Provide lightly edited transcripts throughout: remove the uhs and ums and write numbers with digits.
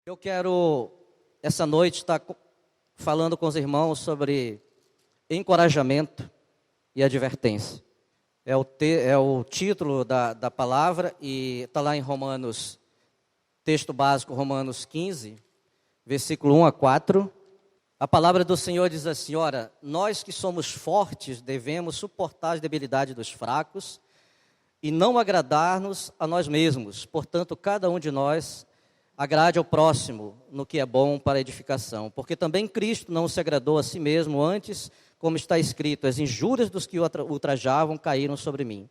Eu quero, essa noite, estar falando com os irmãos sobre encorajamento e advertência. É o título da palavra e está lá em Romanos, texto básico, Romanos 15, versículo 1 a 4. A palavra do Senhor diz assim: ora, nós que somos fortes devemos suportar as debilidades dos fracos e não agradar-nos a nós mesmos. Portanto, cada um de nós agrade ao próximo no que é bom para a edificação. Porque também Cristo não se agradou a si mesmo, antes, como está escrito, as injúrias dos que o ultrajavam caíram sobre mim.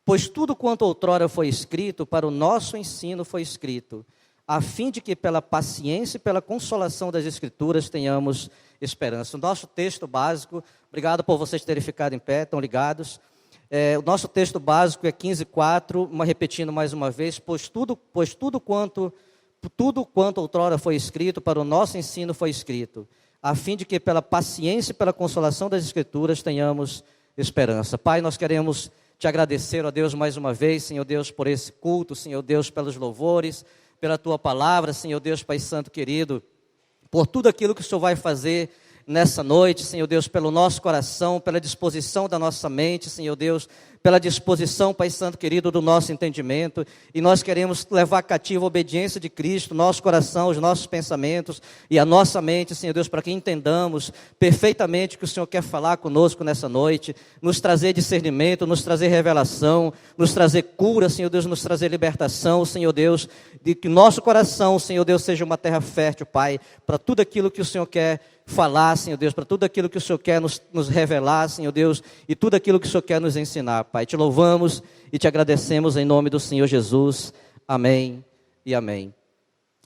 Pois tudo quanto outrora foi escrito, para o nosso ensino foi escrito, a fim de que pela paciência e pela consolação das Escrituras tenhamos esperança. O nosso texto básico, obrigado por vocês terem ficado em pé, estão ligados. O nosso texto básico é 15:4, repetindo mais uma vez, pois tudo quanto outrora foi escrito, para o nosso ensino foi escrito, a fim de que pela paciência e pela consolação das Escrituras tenhamos esperança. Pai, nós queremos te agradecer, ó Deus, mais uma vez, Senhor Deus, por esse culto, Senhor Deus, pelos louvores, pela tua palavra, Senhor Deus, Pai Santo querido, por tudo aquilo que o Senhor vai fazer nessa noite, Senhor Deus, pelo nosso coração, pela disposição da nossa mente, Senhor Deus, pela disposição, Pai Santo querido, do nosso entendimento, e nós queremos levar cativo a obediência de Cristo, nosso coração, os nossos pensamentos e a nossa mente, Senhor Deus, para que entendamos perfeitamente o que o Senhor quer falar conosco nessa noite, nos trazer discernimento, nos trazer revelação, nos trazer cura, Senhor Deus, nos trazer libertação, Senhor Deus, de que nosso coração, Senhor Deus, seja uma terra fértil, Pai, para tudo aquilo que o Senhor quer falar, Senhor Deus, para tudo aquilo que o Senhor quer nos revelar, Senhor Deus, e tudo aquilo que o Senhor quer nos ensinar, Pai. Te louvamos e te agradecemos em nome do Senhor Jesus. Amém e amém.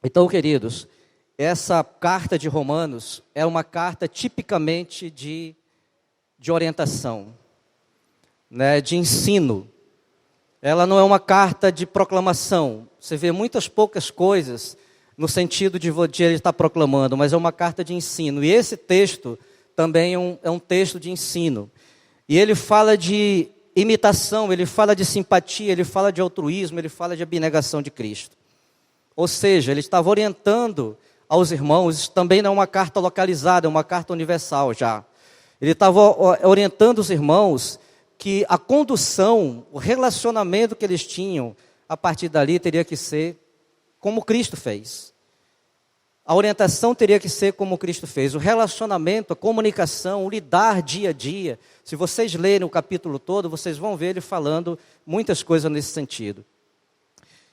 Então, queridos, essa carta de Romanos é uma carta tipicamente de orientação, né, de ensino. Ela não é uma carta de proclamação. Você vê poucas coisas no sentido de ele estar proclamando, mas é uma carta de ensino. E esse texto também é um texto de ensino. E ele fala de imitação, ele fala de simpatia, ele fala de altruísmo, ele fala de abnegação de Cristo. Ou seja, ele estava orientando aos irmãos, isso também não é uma carta localizada, é uma carta universal já. Ele estava orientando os irmãos que a condução, o relacionamento que eles tinham, a partir dali teria que ser como Cristo fez. A orientação teria que ser como Cristo fez. O relacionamento, a comunicação, o lidar dia a dia. Se vocês lerem o capítulo todo, vocês vão ver ele falando muitas coisas nesse sentido.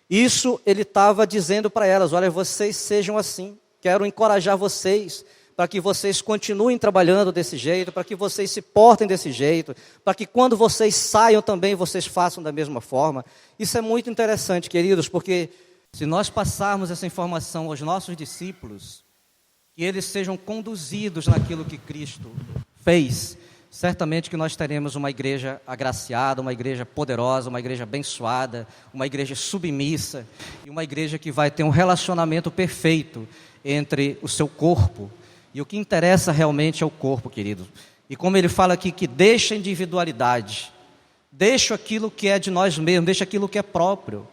Isso ele estava dizendo para elas: olha, vocês sejam assim. Quero encorajar vocês para que vocês continuem trabalhando desse jeito, para que vocês se portem desse jeito, para que quando vocês saiam também, vocês façam da mesma forma. Isso é muito interessante, queridos, porque se nós passarmos essa informação aos nossos discípulos, que eles sejam conduzidos naquilo que Cristo fez, certamente que nós teremos uma igreja agraciada, uma igreja poderosa, uma igreja abençoada, uma igreja submissa, e uma igreja que vai ter um relacionamento perfeito entre o seu corpo. E o que interessa realmente é o corpo, querido. E como ele fala aqui, que deixa a individualidade, deixa aquilo que é de nós mesmos, deixa aquilo que é próprio.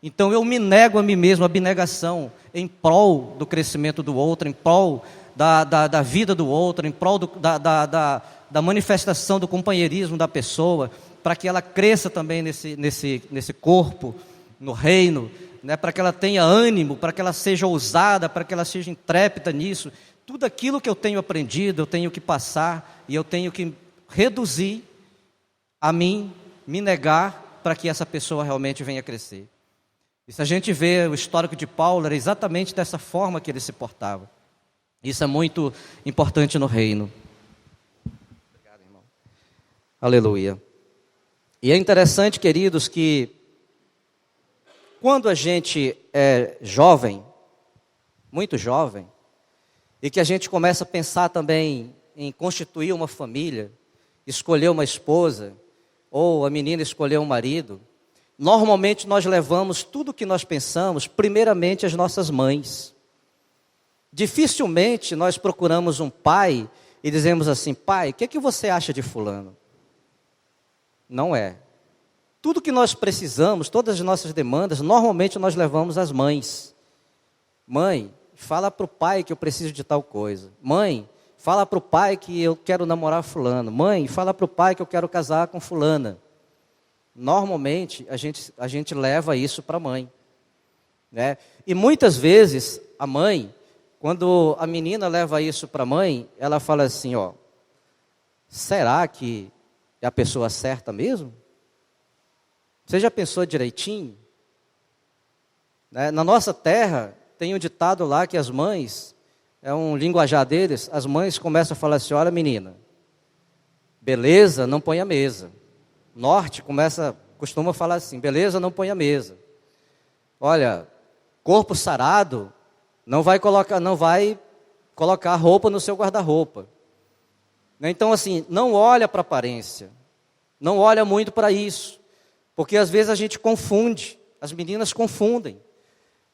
Então eu me nego a mim mesmo, abnegação, em prol do crescimento do outro, em prol da vida do outro, em prol da manifestação do companheirismo da pessoa, para que ela cresça também nesse corpo, no reino, né, para que ela tenha ânimo, para que ela seja ousada, para que ela seja intrépida nisso. Tudo aquilo que eu tenho aprendido, eu tenho que passar e eu tenho que reduzir a mim, me negar, para que essa pessoa realmente venha crescer. E se a gente vê o histórico de Paulo, era exatamente dessa forma que ele se portava. Isso é muito importante no reino. Obrigado, irmão. Aleluia. E é interessante, queridos, que quando a gente é jovem, muito jovem, e que a gente começa a pensar também em constituir uma família, escolher uma esposa, ou a menina escolher um marido, normalmente nós levamos tudo o que nós pensamos, primeiramente, às nossas mães. Dificilmente nós procuramos um pai e dizemos assim: pai, o que é que você acha de fulano? Não é. Tudo que nós precisamos, todas as nossas demandas, normalmente nós levamos às mães. Mãe, fala para o pai que eu preciso de tal coisa. Mãe, fala para o pai que eu quero namorar fulano. Mãe, fala para o pai que eu quero casar com fulana. Normalmente, a gente leva isso para a mãe, né? E muitas vezes, a mãe, quando a menina leva isso para a mãe, ela fala assim, ó, será que é a pessoa certa mesmo? Você já pensou direitinho? Né? Na nossa terra, tem um ditado lá que as mães, é um linguajar deles, as mães começam a falar assim, olha menina, beleza, não põe a mesa. Norte costuma falar assim, beleza, não põe a mesa. Olha, corpo sarado, não vai colocar roupa no seu guarda-roupa. Então assim, não olha para a aparência, não olha muito para isso, porque às vezes a gente confunde, as meninas confundem.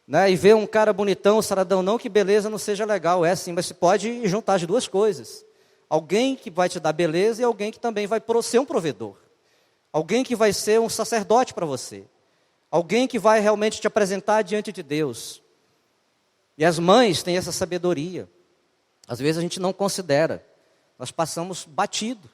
Né, e ver um cara bonitão, saradão, não que beleza não seja legal, é sim, mas você pode juntar as duas coisas. Alguém que vai te dar beleza e alguém que também vai ser um provedor. Alguém que vai ser um sacerdote para você. Alguém que vai realmente te apresentar diante de Deus. E as mães têm essa sabedoria. Às vezes a gente não considera, nós passamos batido.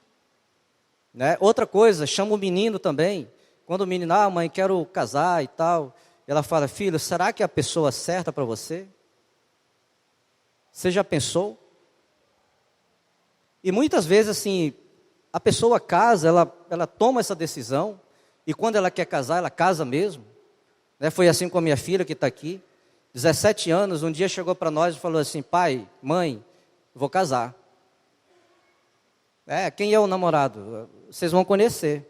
Né? Outra coisa, chama o menino também, quando o menino, mãe, quero casar e tal... Ela fala, filho, será que é a pessoa certa para você? Você já pensou? E muitas vezes, assim, a pessoa casa, ela toma essa decisão, e quando ela quer casar, ela casa mesmo. Né? Foi assim com a minha filha que está aqui, 17 anos, um dia chegou para nós e falou assim, pai, mãe, vou casar. Quem é o namorado? Vocês vão conhecer.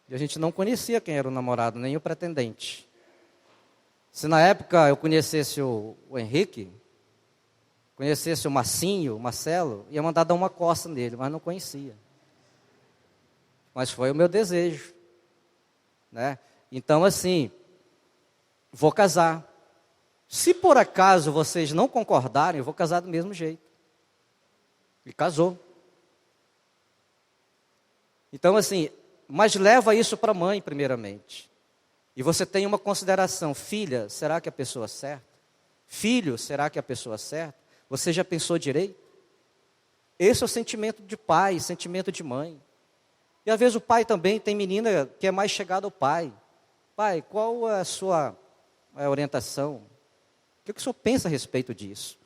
E a gente não conhecia quem era o namorado, nem o pretendente. Se na época eu conhecesse o Henrique, conhecesse o Marcinho, o Marcelo, ia mandar dar uma coça nele, mas não conhecia. Mas foi o meu desejo. Né? Então assim, vou casar. Se por acaso vocês não concordarem, eu vou casar do mesmo jeito. E casou. Então assim, mas leva isso para a mãe primeiramente. E você tem uma consideração, filha, será que é a pessoa certa? Filho, será que é a pessoa certa? Você já pensou direito? Esse é o sentimento de pai, sentimento de mãe. E às vezes o pai também, tem menina que é mais chegada ao pai. Pai, qual é a sua orientação? O que o senhor pensa a respeito disso?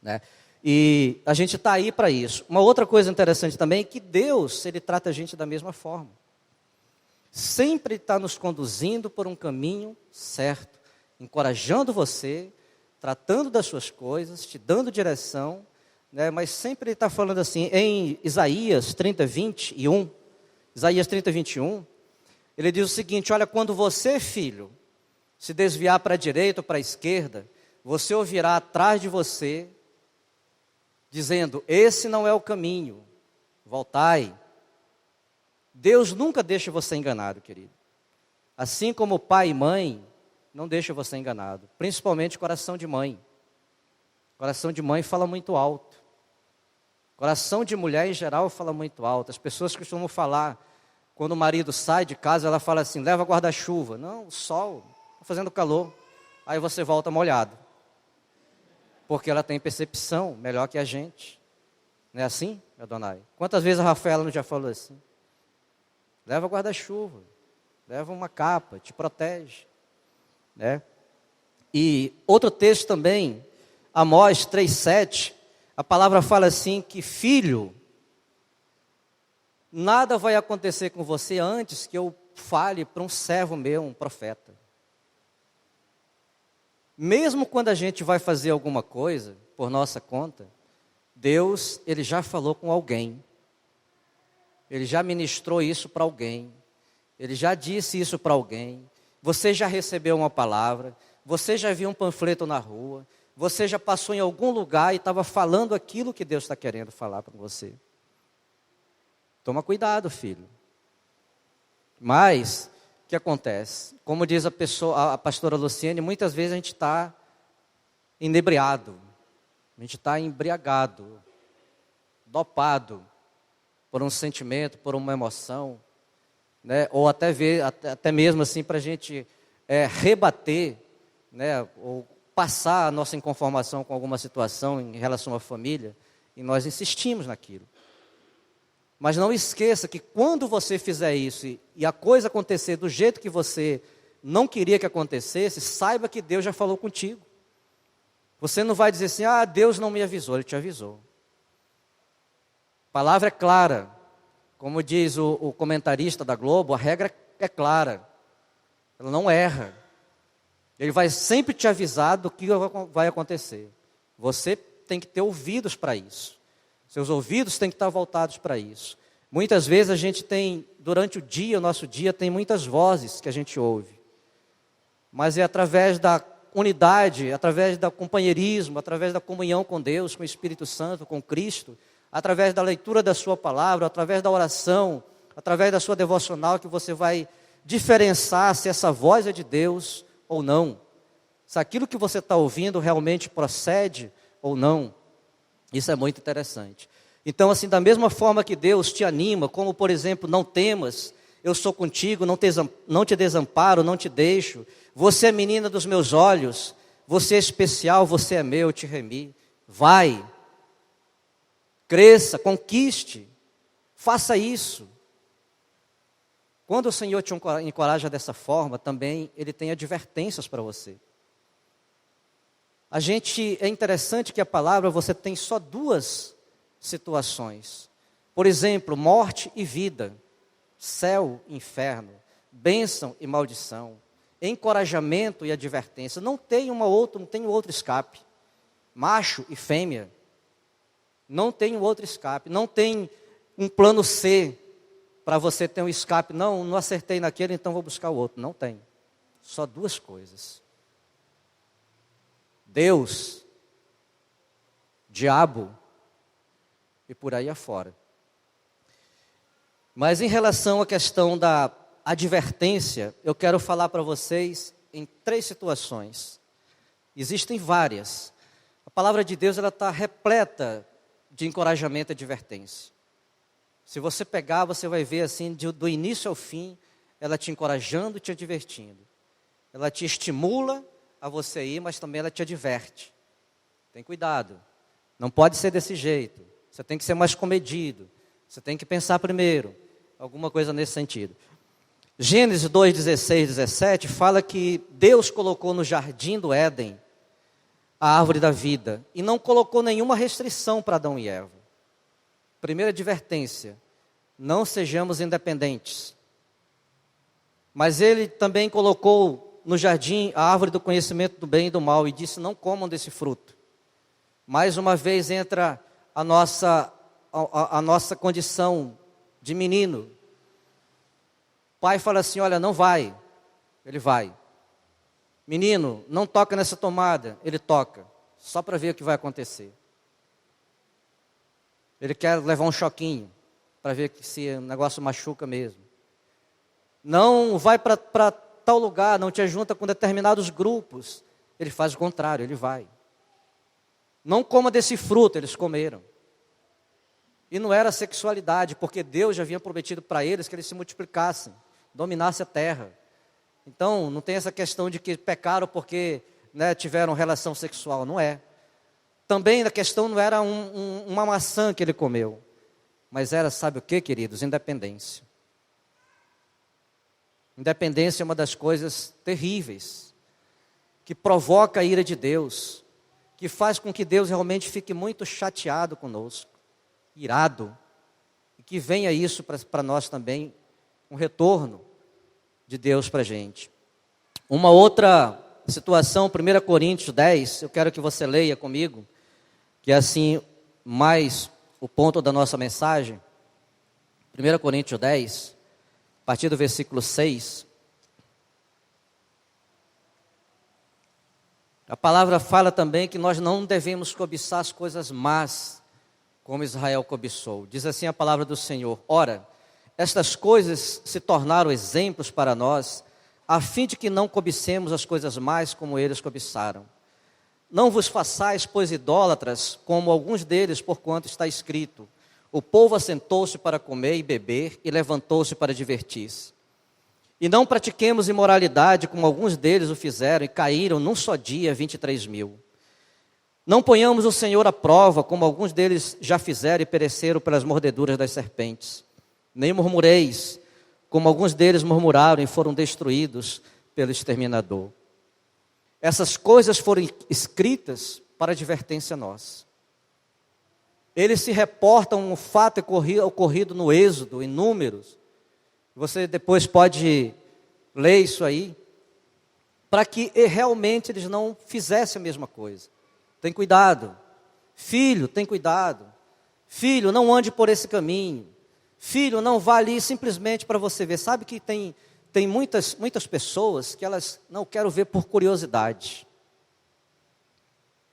Né? E a gente está aí para isso. Uma outra coisa interessante também é que Deus, Ele trata a gente da mesma forma. Sempre está nos conduzindo por um caminho certo, encorajando você, tratando das suas coisas, te dando direção, né? Mas sempre Ele está falando assim, em Isaías 30, 21, Isaías 30, 21, Ele diz o seguinte, olha, quando você, filho, se desviar para a direita ou para a esquerda, você ouvirá atrás de você, dizendo, esse não é o caminho, voltai. Deus nunca deixa você enganado, querido. Assim como pai e mãe, não deixa você enganado. Principalmente coração de mãe. Coração de mãe fala muito alto. Coração de mulher, em geral, fala muito alto. As pessoas costumam falar, quando o marido sai de casa, ela fala assim, leva guarda-chuva. Não, o sol, está fazendo calor. Aí você volta molhado. Porque ela tem percepção melhor que a gente. Não é assim, Adonai? Quantas vezes a Rafaela não já falou assim? Leva guarda-chuva, leva uma capa, te protege. Né? E outro texto também, Amós 3,7, a palavra fala assim que filho, nada vai acontecer com você antes que eu fale para um servo meu, um profeta. Mesmo quando a gente vai fazer alguma coisa por nossa conta, Deus, Ele já falou com alguém. Ele já ministrou isso para alguém. Ele já disse isso para alguém. Você já recebeu uma palavra. Você já viu um panfleto na rua. Você já passou em algum lugar e estava falando aquilo que Deus está querendo falar para você. Toma cuidado, filho. Mas o que acontece? Como diz a pastora Luciane, muitas vezes a gente está inebriado, a gente está embriagado, dopado por um sentimento, por uma emoção, né? Ou até mesmo assim para a gente rebater, né, ou passar a nossa inconformação com alguma situação em relação à família, e nós insistimos naquilo. Mas não esqueça que quando você fizer isso e a coisa acontecer do jeito que você não queria que acontecesse, saiba que Deus já falou contigo. Você não vai dizer assim, Deus não me avisou, Ele te avisou. A palavra é clara. Como diz o comentarista da Globo, a regra é clara. Ela não erra. Ele vai sempre te avisar do que vai acontecer. Você tem que ter ouvidos para isso. Seus ouvidos têm que estar voltados para isso. Muitas vezes a gente tem, durante o dia, o nosso dia, tem muitas vozes que a gente ouve. Mas é através da unidade, através do companheirismo, através da comunhão com Deus, com o Espírito Santo, com Cristo, através da leitura da sua palavra, através da oração, através da sua devocional, que você vai diferenciar se essa voz é de Deus ou não. Se aquilo que você está ouvindo realmente procede ou não. Isso é muito interessante. Então, assim, da mesma forma que Deus te anima, como, por exemplo, não temas, eu sou contigo, não te desamparo, não te deixo. Você é menina dos meus olhos, você é especial, você é meu, eu te remi. Vai, cresça, conquiste, faça isso. Quando o Senhor te encoraja dessa forma, também Ele tem advertências para você. É interessante que a palavra você tem só duas situações. Por exemplo, morte e vida, céu e inferno, bênção e maldição, encorajamento e advertência. Não tem outro escape. Macho e fêmea, não tem outro escape. Não tem um plano C para você ter um escape. Não acertei naquele, então vou buscar o outro. Não tem. Só duas coisas. Deus, diabo e por aí afora. Mas em relação à questão da advertência, eu quero falar para vocês em 3 situações. Existem várias. A palavra de Deus está repleta de encorajamento e advertência. Se você pegar, você vai ver assim, do início ao fim, ela te encorajando e te advertindo. Ela te estimula a você ir, mas também ela te adverte. Tem cuidado, não pode ser desse jeito. Você tem que ser mais comedido. Você tem que pensar primeiro. Alguma coisa nesse sentido. Gênesis 2, 16, 17 fala que Deus colocou no jardim do Éden a árvore da vida e não colocou nenhuma restrição para Adão e Eva. Primeira advertência, não sejamos independentes. Mas Ele também colocou no jardim a árvore do conhecimento do bem e do mal e disse, não comam desse fruto. Mais uma vez entra a nossa condição de menino. O pai fala assim, olha, não vai. Ele vai. Menino, não toca nessa tomada. Ele toca, só para ver o que vai acontecer. Ele quer levar um choquinho, para ver se o negócio machuca mesmo. Não vai para tal lugar, não te ajunta com determinados grupos. Ele faz o contrário, ele vai. Não coma desse fruto, eles comeram. E não era sexualidade, porque Deus já havia prometido para eles que eles se multiplicassem, dominassem a terra. Então, não tem essa questão de que pecaram porque tiveram relação sexual, não é. Também a questão não era uma maçã que ele comeu, mas era, sabe o que, queridos? Independência. Independência é uma das coisas terríveis, que provoca a ira de Deus, que faz com que Deus realmente fique muito chateado conosco, irado, e que venha isso para nós também, um retorno de Deus para a gente. Uma outra situação, 1 Coríntios 10, eu quero que você leia comigo, que é assim, mais o ponto da nossa mensagem. 1 Coríntios 10, a partir do versículo 6. A palavra fala também que nós não devemos cobiçar as coisas más, como Israel cobiçou. Diz assim a palavra do Senhor, ora, estas coisas se tornaram exemplos para nós, a fim de que não cobicemos as coisas más como eles cobiçaram. Não vos façais, pois, idólatras, como alguns deles, porquanto está escrito, o povo assentou-se para comer e beber, e levantou-se para divertir-se. E não pratiquemos imoralidade, como alguns deles o fizeram, e caíram num só dia 23.000. Não ponhamos o Senhor à prova, como alguns deles já fizeram e pereceram pelas mordeduras das serpentes. Nem murmureis, como alguns deles murmuraram e foram destruídos pelo exterminador. Essas coisas foram escritas para advertência nossa. Eles se reportam um fato ocorrido no Êxodo, em Números. Você depois pode ler isso aí, para que realmente eles não fizessem a mesma coisa. Tem cuidado. Filho, tem cuidado. Filho, não ande por esse caminho. Filho, não vá ali simplesmente para você ver. Sabe que tem muitas pessoas que elas não querem ver por curiosidade.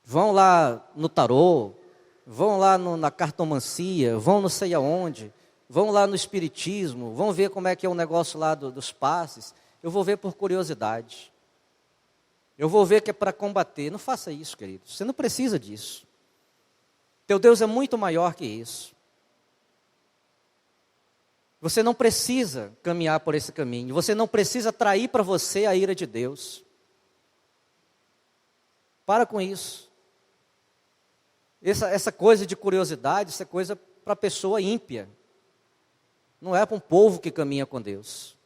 Vão lá no tarô, vão lá na cartomancia, vão não sei aonde, vão lá no espiritismo, vão ver como é que é o negócio lá dos passes. Eu vou ver por curiosidade. Eu vou ver que é para combater. Não faça isso, querido. Você não precisa disso. Teu Deus é muito maior que isso. Você não precisa caminhar por esse caminho. Você não precisa atrair para você a ira de Deus. Para com isso. Essa coisa de curiosidade, essa coisa para pessoa ímpia. Não é para um povo que caminha com Deus.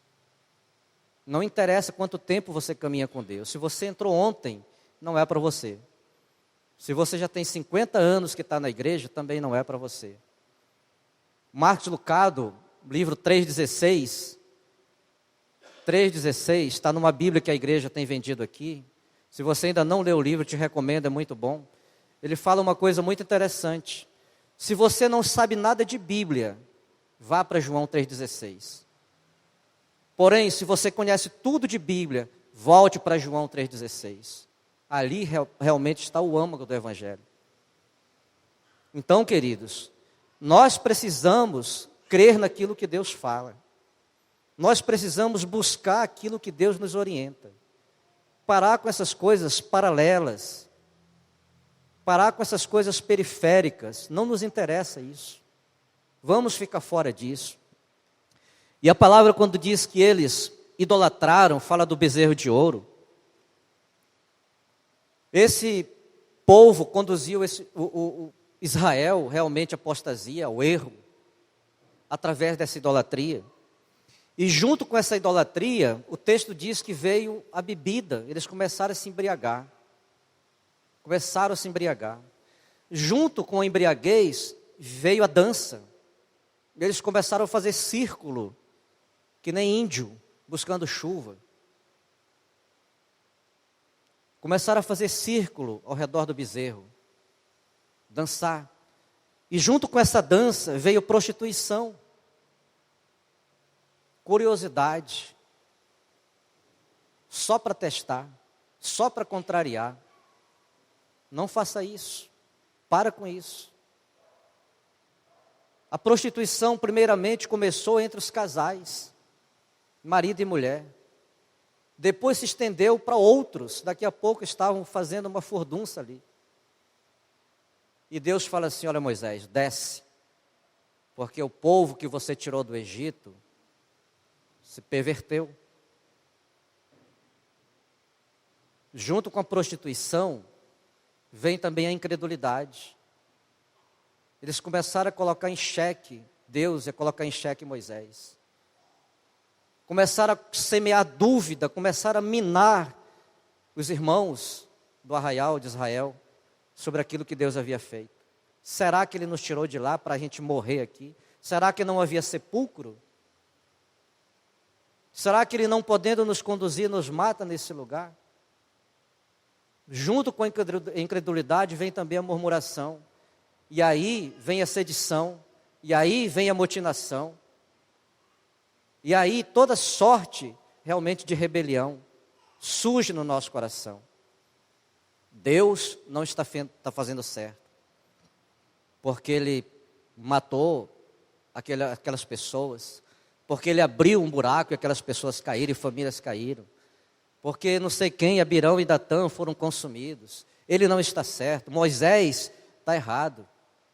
Não interessa quanto tempo você caminha com Deus. Se você entrou ontem, não é para você. Se você já tem 50 anos que está na igreja, também não é para você. Marcos Lucado, livro 3,16. 3,16, está numa Bíblia que a igreja tem vendido aqui. Se você ainda não leu o livro, te recomendo, é muito bom. Ele fala uma coisa muito interessante. Se você não sabe nada de Bíblia, vá para João 3,16. Porém, se você conhece tudo de Bíblia, volte para João 3,16. Ali realmente está o âmago do Evangelho. Então, queridos, nós precisamos crer naquilo que Deus fala. Nós precisamos buscar aquilo que Deus nos orienta. Parar com essas coisas paralelas. Parar com essas coisas periféricas. Não nos interessa isso. Vamos ficar fora disso. E a palavra, quando diz que eles idolatraram, fala do bezerro de ouro. Esse povo conduziu o Israel realmente à apostasia, ao erro, através dessa idolatria. E junto com essa idolatria, o texto diz que veio a bebida, eles começaram a se embriagar. Começaram a se embriagar. Junto com a embriaguez, veio a dança. Eles começaram a fazer círculo, que nem índio, buscando chuva. Começaram a fazer círculo ao redor do bezerro. Dançar. E junto com essa dança veio prostituição. Curiosidade. Só para testar. Só para contrariar. Não faça isso. Para com isso. A prostituição primeiramente começou entre os casais. Marido e mulher. Depois se estendeu para outros. Daqui a pouco estavam fazendo uma furdunça ali. E Deus fala assim: olha, Moisés, desce. Porque o povo que você tirou do Egito se perverteu. Junto com a prostituição, vem também a incredulidade. Eles começaram a colocar em xeque Deus e a colocar em xeque Moisés. Começaram a semear dúvida, começaram a minar os irmãos do arraial de Israel sobre aquilo que Deus havia feito. Será que Ele nos tirou de lá para a gente morrer aqui? Será que não havia sepulcro? Será que Ele, não podendo nos conduzir, nos mata nesse lugar? Junto com a incredulidade vem também a murmuração. E aí vem a sedição. E aí vem a motinação. E aí toda sorte realmente de rebelião surge no nosso coração. Deus não está fazendo certo. Porque Ele matou aquelas pessoas. Porque Ele abriu um buraco e aquelas pessoas caíram e famílias caíram. Porque não sei quem, Abirão e Datã foram consumidos. Ele não está certo. Moisés está errado.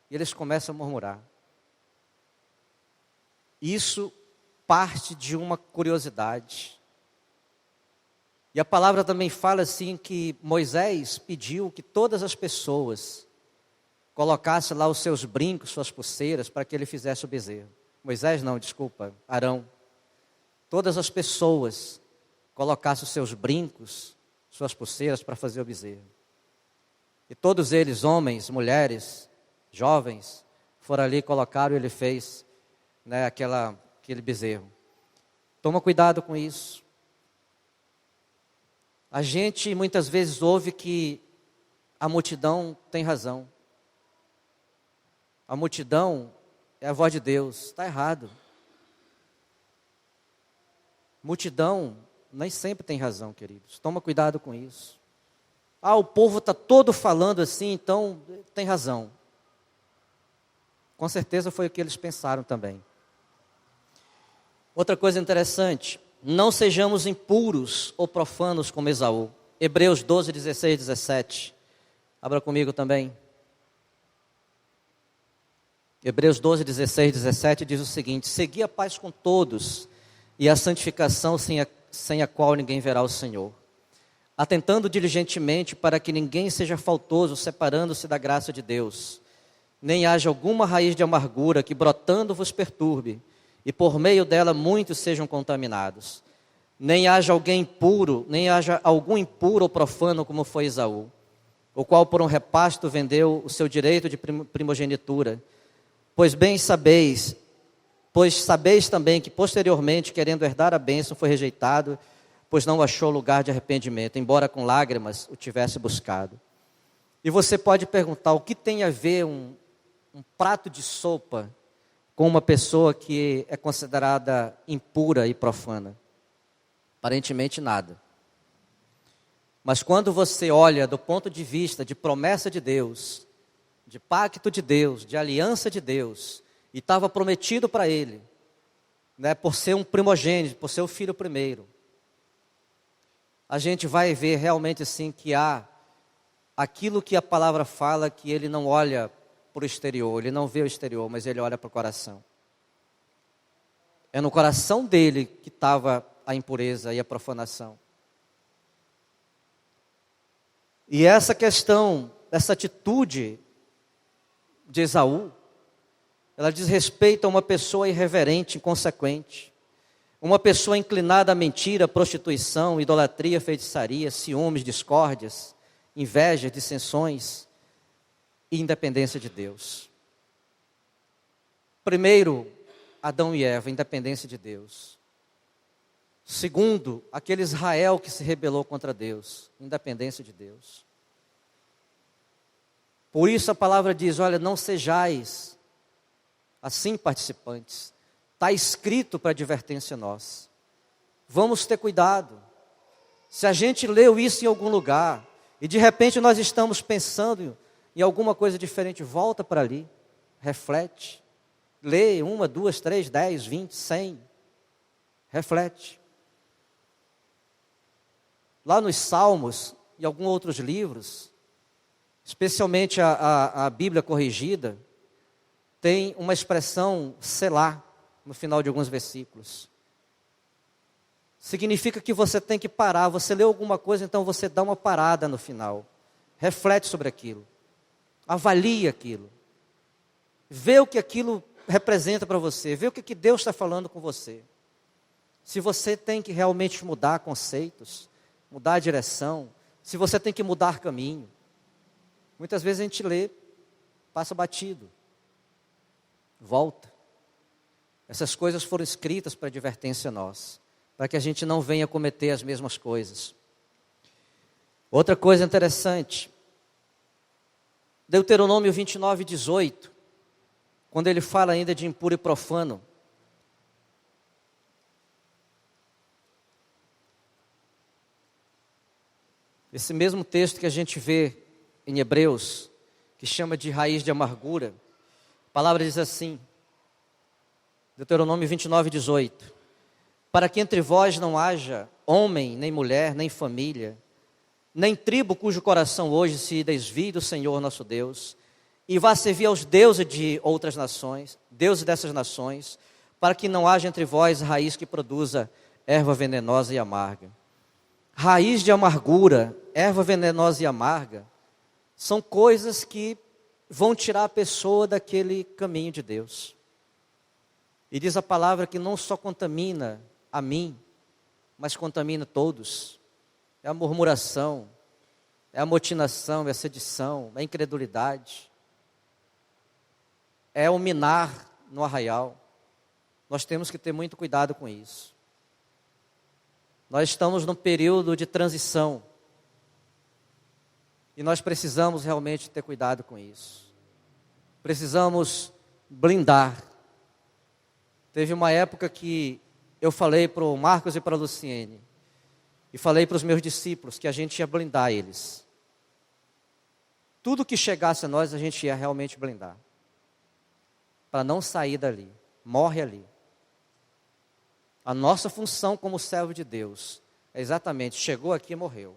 E eles começam a murmurar. Isso parte de uma curiosidade. E a palavra também fala assim que Moisés pediu que todas as pessoas colocassem lá os seus brincos, suas pulseiras, para que ele fizesse o bezerro. Moisés não, desculpa, Arão. Todas as pessoas colocassem os seus brincos, suas pulseiras para fazer o bezerro. E todos eles, homens, mulheres, jovens, foram ali, colocaram e ele fez, né, aquele bezerro. Toma cuidado com isso. A gente muitas vezes ouve que a multidão tem razão. A multidão é a voz de Deus. Está errado. Multidão nem sempre tem razão, queridos. Toma cuidado com isso. Ah, o povo está todo falando assim, então tem razão. Com certeza foi o que eles pensaram também. Outra coisa interessante, não sejamos impuros ou profanos como Esaú. Hebreus 12, 16, 17. Abra comigo também. Hebreus 12, 16, 17 diz o seguinte: segui a paz com todos e a santificação sem a qual ninguém verá o Senhor. Atentando diligentemente para que ninguém seja faltoso, separando-se da graça de Deus. Nem haja alguma raiz de amargura que brotando vos perturbe, e por meio dela muitos sejam contaminados. Nem haja alguém impuro, nem haja algum impuro ou profano como foi Esaú, o qual por um repasto vendeu o seu direito de primogenitura. Pois sabeis também que posteriormente, querendo herdar a bênção, foi rejeitado, pois não achou lugar de arrependimento, embora com lágrimas o tivesse buscado. E você pode perguntar, o que tem a ver um prato de sopa com uma pessoa que é considerada impura e profana? Aparentemente nada. Mas quando você olha do ponto de vista de promessa de Deus, de pacto de Deus, de aliança de Deus, e estava prometido para ele, né, por ser um primogênito, por ser o filho primeiro, a gente vai ver realmente assim que há aquilo que a palavra fala, que ele não olha para o exterior, ele não vê o exterior, mas ele olha para o coração. É no coração dele que estava a impureza e a profanação. E essa questão, essa atitude de Esaú, ela diz respeito a uma pessoa irreverente, inconsequente, uma pessoa inclinada à mentira, prostituição, idolatria, feitiçaria, ciúmes, discórdias, invejas, dissensões e independência de Deus. Primeiro, Adão e Eva, independência de Deus. Segundo, aquele Israel que se rebelou contra Deus, independência de Deus. Por isso a palavra diz, olha, não sejais assim participantes. Está escrito para advertência nossa. Vamos ter cuidado. Se a gente leu isso em algum lugar, e de repente nós estamos pensando em alguma coisa diferente, volta para ali, reflete. Lê 1, 2, 3, 10, 20, 100. Reflete. Lá nos Salmos e alguns outros livros, especialmente a Bíblia corrigida, tem uma expressão selá no final de alguns versículos. Significa que você tem que parar. Você leu alguma coisa, então você dá uma parada no final. Reflete sobre aquilo. Avalie aquilo. Vê o que aquilo representa para você. Vê o que Deus está falando com você. Se você tem que realmente mudar conceitos, mudar a direção, se você tem que mudar caminho. Muitas vezes a gente lê, passa batido. Volta. Essas coisas foram escritas para advertência nossa, para que a gente não venha cometer as mesmas coisas. Outra coisa interessante, Deuteronômio 29, 18, quando ele fala ainda de impuro e profano. Esse mesmo texto que a gente vê em Hebreus, que chama de raiz de amargura, a palavra diz assim, Deuteronômio 29, 18, para que entre vós não haja homem, nem mulher, nem família, nem tribo cujo coração hoje se desvie do Senhor nosso Deus, e vá servir aos deuses de outras nações, deuses dessas nações, para que não haja entre vós raiz que produza erva venenosa e amarga. raiz de amargura, erva venenosa e amarga, são coisas que vão tirar a pessoa daquele caminho de Deus. E diz a palavra que não só contamina a mim, mas contamina todos. É a murmuração, é a motinação, é a sedição, é a incredulidade, é o minar no arraial. Nós temos que ter muito cuidado com isso. Nós estamos num período de transição. E nós precisamos realmente ter cuidado com isso. Precisamos blindar. Teve uma época que eu falei para o Marcos e para a Luciene, e falei para os meus discípulos que a gente ia blindar eles. Tudo que chegasse a nós, a gente ia realmente blindar. Para não sair dali. Morre ali. A nossa função como servo de Deus é exatamente, chegou aqui e morreu.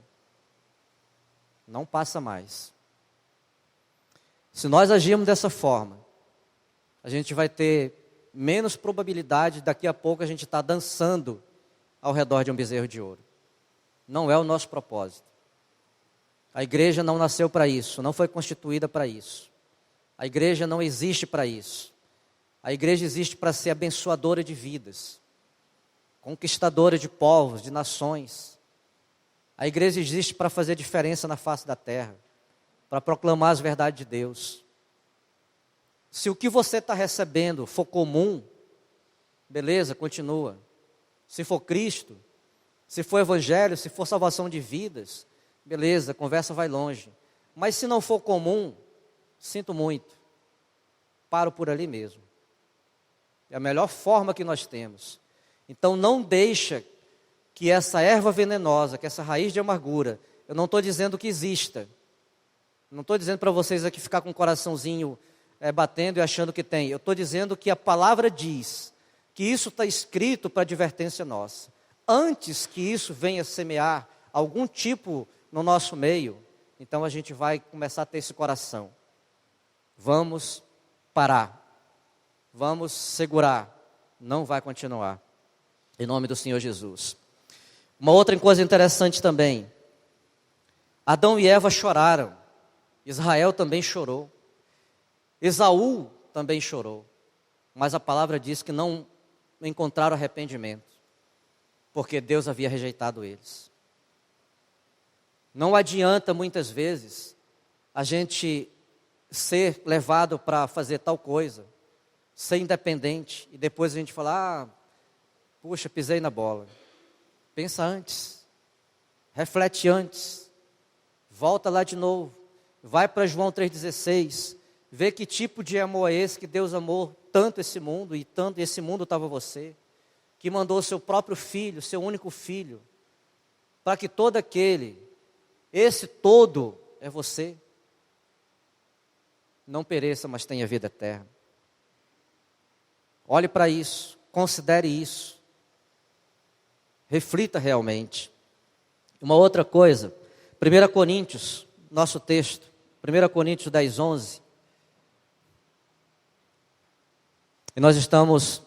Não passa mais. Se nós agirmos dessa forma, a gente vai ter menos probabilidade daqui a pouco a gente estar dançando ao redor de um bezerro de ouro. Não é o nosso propósito. A igreja não nasceu para isso, não foi constituída para isso. A igreja não existe para isso. A igreja existe para ser abençoadora de vidas, conquistadora de povos, de nações. A igreja existe para fazer diferença na face da terra, para proclamar as verdades de Deus. Se o que você está recebendo for comum, beleza, continua. Se for Cristo, se for Evangelho, se for salvação de vidas, beleza, a conversa vai longe. Mas se não for comum, sinto muito, paro por ali mesmo. É a melhor forma que nós temos. Então não deixa que essa erva venenosa, que essa raiz de amargura, eu não estou dizendo que exista. Não estou dizendo para vocês aqui ficar com o coraçãozinho batendo e achando que tem. Eu estou dizendo que a palavra diz que isso está escrito para advertência nossa. Antes que isso venha semear algum tipo no nosso meio, então a gente vai começar a ter esse coração. Vamos parar. Vamos segurar. Não vai continuar. Em nome do Senhor Jesus. Uma outra coisa interessante também. Adão e Eva choraram. Israel também chorou. Esaú também chorou. Mas a palavra diz que não encontraram arrependimento, porque Deus havia rejeitado eles. Não adianta muitas vezes a gente ser levado para fazer tal coisa, ser independente, e depois a gente falar, puxa, pisei na bola. Pensa antes, reflete antes, volta lá de novo, vai para João 3,16, vê que tipo de amor é esse, que Deus amou tanto esse mundo, e tanto esse mundo estava você, que mandou seu próprio filho, seu único filho, para que todo aquele, esse todo é você, não pereça, mas tenha vida eterna. Olhe para isso, considere isso, reflita realmente. Uma outra coisa, 1 Coríntios, nosso texto, 1 Coríntios 10:11, e nós estamos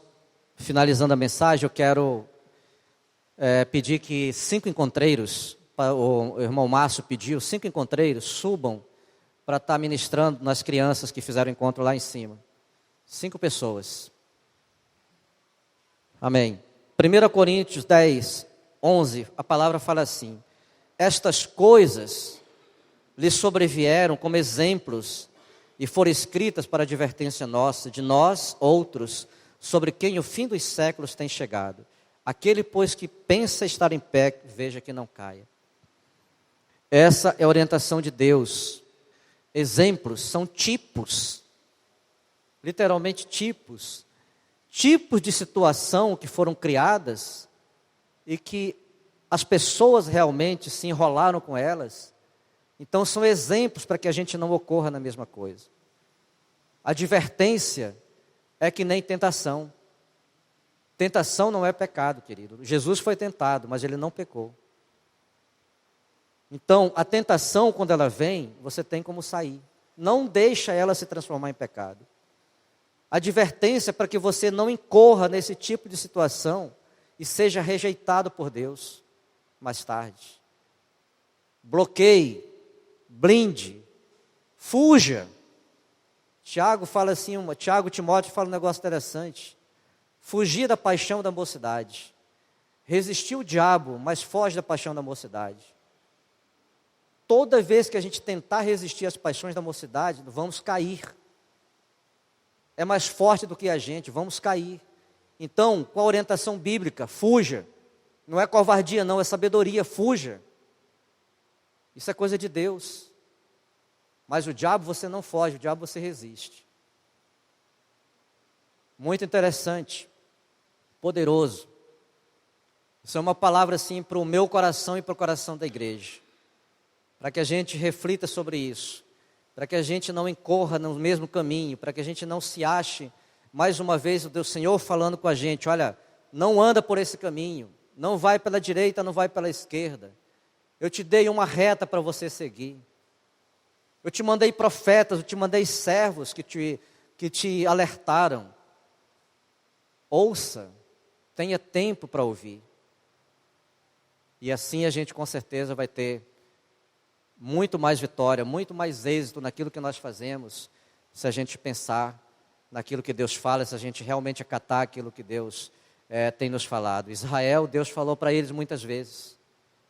finalizando a mensagem. Eu quero pedir que 5 encontreiros, o irmão Márcio pediu, 5 encontreiros subam para estar ministrando nas crianças que fizeram encontro lá em cima. 5 pessoas. Amém. 1 Coríntios 10:11, a palavra fala assim: estas coisas lhes sobrevieram como exemplos e foram escritas para advertência nossa, de nós outros, sobre quem o fim dos séculos tem chegado. Aquele, pois, que pensa estar em pé, veja que não caia. Essa é a orientação de Deus. Exemplos são tipos, literalmente tipos de situação que foram criadas e que as pessoas realmente se enrolaram com elas. Então são exemplos para que a gente não ocorra na mesma coisa. Advertência é que nem tentação. Tentação não é pecado, querido. Jesus foi tentado, mas ele não pecou. Então, a tentação, quando ela vem, você tem como sair. Não deixa ela se transformar em pecado. Advertência para que você não incorra nesse tipo de situação e seja rejeitado por Deus mais tarde. bloqueie, blinde, fuja. Tiago fala assim, Tiago Timóteo fala um negócio interessante. Fugir da paixão da mocidade. Resistir o diabo, mas foge da paixão da mocidade. Toda vez que a gente tentar resistir às paixões da mocidade, vamos cair. É mais forte do que a gente, vamos cair. Então, com a orientação bíblica, fuja. Não é covardia não, é sabedoria, fuja. Isso é coisa de Deus. Mas o diabo você não foge, o diabo você resiste. Muito interessante, poderoso. Isso é uma palavra assim para o meu coração e para o coração da igreja. Para que a gente reflita sobre isso. Para que a gente não incorra no mesmo caminho. Para que a gente não se ache, mais uma vez, o Senhor falando com a gente. Olha, não anda por esse caminho. Não vai pela direita, não vai pela esquerda. Eu te dei uma reta para você seguir. Eu te mandei profetas, eu te mandei servos que te alertaram. Ouça, tenha tempo para ouvir. E assim a gente com certeza vai ter muito mais vitória, muito mais êxito naquilo que nós fazemos, se a gente pensar naquilo que Deus fala, se a gente realmente acatar aquilo que Deus tem nos falado. Israel, Deus falou para eles muitas vezes.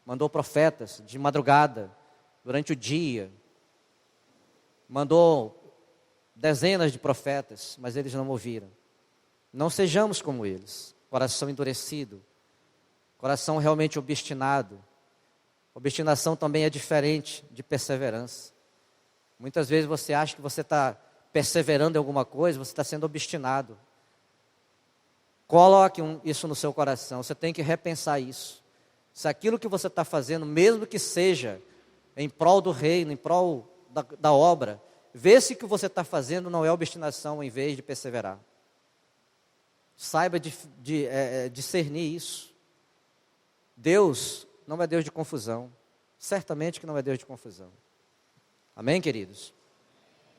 Mandou profetas de madrugada, durante o dia. Mandou dezenas de profetas, mas eles não ouviram. Não sejamos como eles, coração endurecido, coração realmente obstinado. Obstinação também é diferente de perseverança. Muitas vezes você acha que você está perseverando em alguma coisa, você está sendo obstinado. Coloque isso no seu coração, você tem que repensar isso. Se aquilo que você está fazendo, mesmo que seja em prol do reino, em prol da obra, vê se o que você está fazendo não é obstinação em vez de perseverar. Saiba discernir isso. Deus não é Deus de confusão. Certamente que não é Deus de confusão. Amém, queridos?